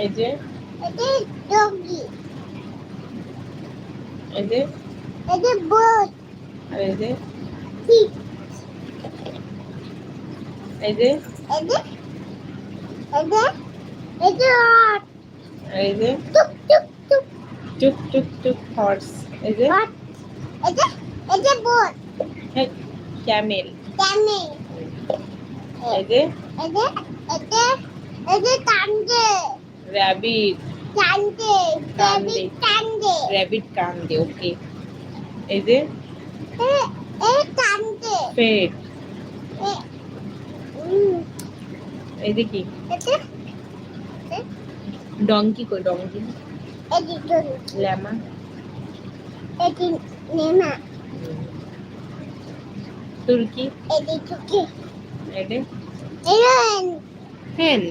এই যে এটা ডগি, এই যে এটা বার্ড, আর এই যে ফিশ, এই যে এটা এটা এটা রট, আর এই যে টুক টুক টুক, টুক টুক টুক হর্স, এই যে রট, এটা এটা বোট, ক্যামেল, ক্যামেল, এই যে এটা এটা এটা টানছে, র্যাবিট, টানছে, কান্দে, রেবিট টানছে, র্যাবিট কান্দে, ওকে। এই যে এ এ টানছে, ফেট, এ উম, এই যে কি এটা ডঙ্কি, কই ডঙ্কি, এটি ডগি, ল্যামা, এটি নেমা, তুর্কি, এটি টুকি, এই যে এরন হেন।